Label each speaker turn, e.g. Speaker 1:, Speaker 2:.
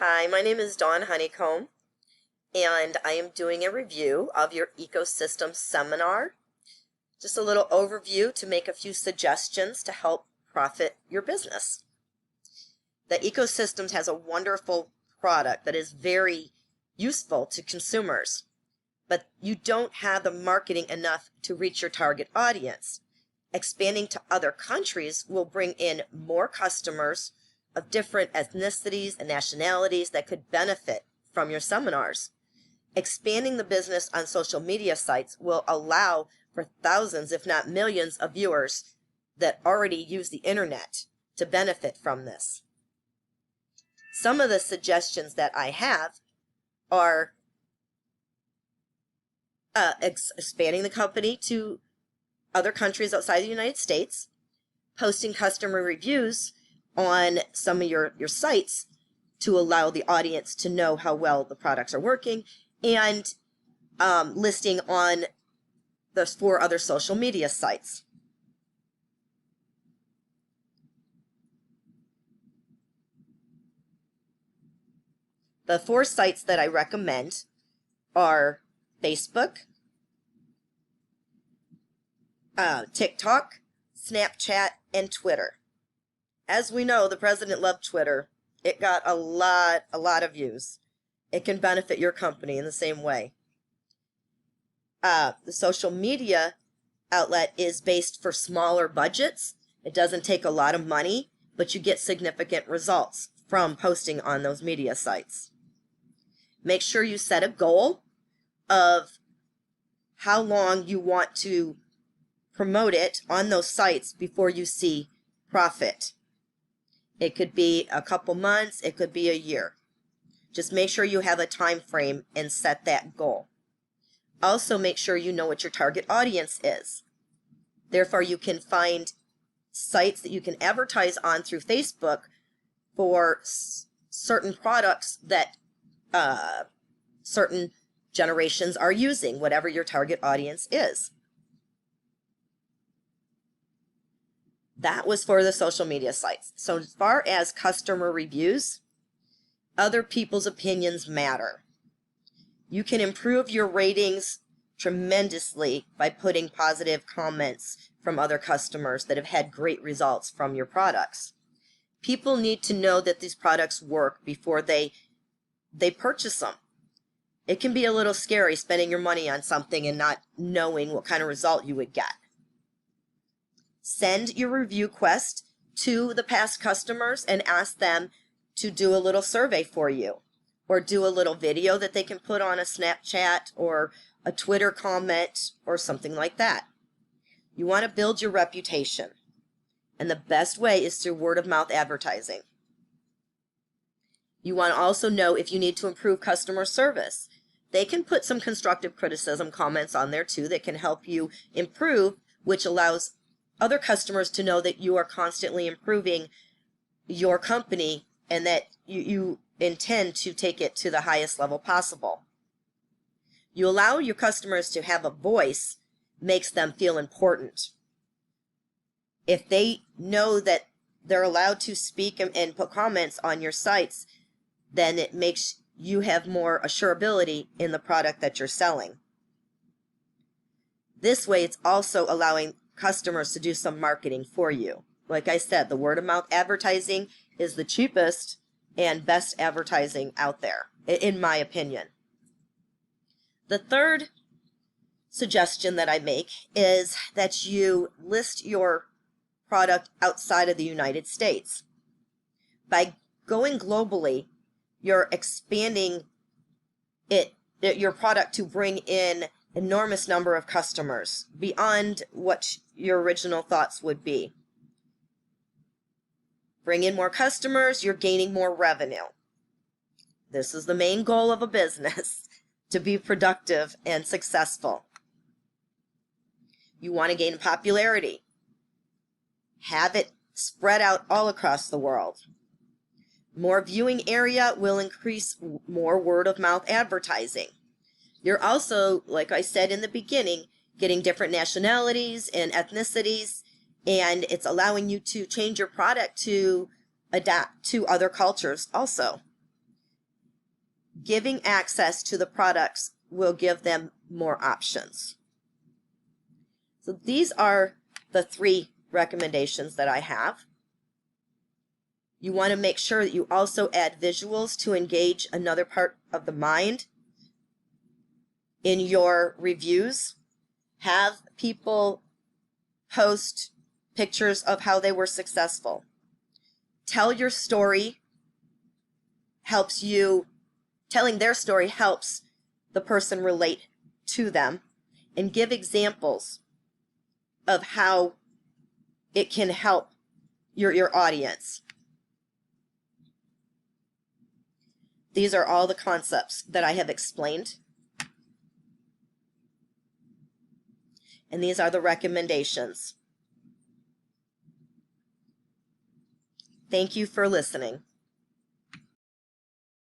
Speaker 1: Hi, my name is Dawn Honeycomb, and I am doing a review of your ecosystem seminar. Just a little overview to make a few suggestions to help profit your business. The Ecosystems has a wonderful product that is very useful to consumers, but you don't have the marketing enough to reach your target audience. Expanding to other countries will bring in more customers of different ethnicities and nationalities that could benefit from your seminars. Expanding the business on social media sites will allow for thousands, if not millions, of viewers that already use the internet to benefit from this. Some of the suggestions that I have are expanding the company to other countries outside the United States, posting customer reviews on some of your sites to allow the audience to know how well the products are working, and listing on the 4 other social media sites. The 4 sites that I recommend are Facebook, TikTok, Snapchat, and Twitter. As we know, the president loved Twitter. It got a lot of views. It can benefit your company in the same way. The social media outlet is based for smaller budgets. It doesn't take a lot of money, but you get significant results from posting on those media sites. Make sure you set a goal of how long you want to promote it on those sites before you see profit. It could be a couple months, it could be a year. Just make sure you have a time frame and set that goal. Also, make sure you know what your target audience is. Therefore, you can find sites that you can advertise on through Facebook for certain products that certain generations are using, whatever your target audience is. That was for the social media sites. So as far as customer reviews, other people's opinions matter. You can improve your ratings tremendously by putting positive comments from other customers that have had great results from your products. People need to know that these products work before they purchase them. It can be a little scary spending your money on something and not knowing what kind of result you would get. Send your review quest to the past customers and ask them to do a little survey for you, or do a little video that they can put on a Snapchat or a Twitter comment or something like that. You want to build your reputation, and the best way is through word-of-mouth advertising. You want to also know if you need to improve customer service. They can put some constructive criticism comments on there too that can help you improve, which allows other customers to know that you are constantly improving your company and that you intend to take it to the highest level possible. You allow your customers to have a voice, makes them feel important. If they know that they're allowed to speak and put comments on your sites, then it makes you have more assurability in the product that you're selling. This way, it's also allowing customers to do some marketing for you. Like I said, the word-of-mouth advertising is the cheapest and best advertising out there, in my opinion. The third suggestion that I make is that you list your product outside of the United States. By going globally, you're expanding your product to bring in enormous number of customers beyond what your original thoughts would be. Bring in more customers, you're gaining more revenue. This is the main goal of a business, to be productive and successful. You want to gain popularity. Have it spread out all across the world. More viewing area will increase more word-of-mouth advertising. You're also, like I said in the beginning, getting different nationalities and ethnicities, and it's allowing you to change your product to adapt to other cultures also. giving access to the products will give them more options. So these are the 3 recommendations that I have. You want to make sure that you also add visuals to engage another part of the mind in your reviews. Have people post pictures of how they were successful. Tell your story helps you, telling their story helps the person relate to them, and give examples of how it can help your audience. These are all the concepts that I have explained. And these are the recommendations. Thank you for listening.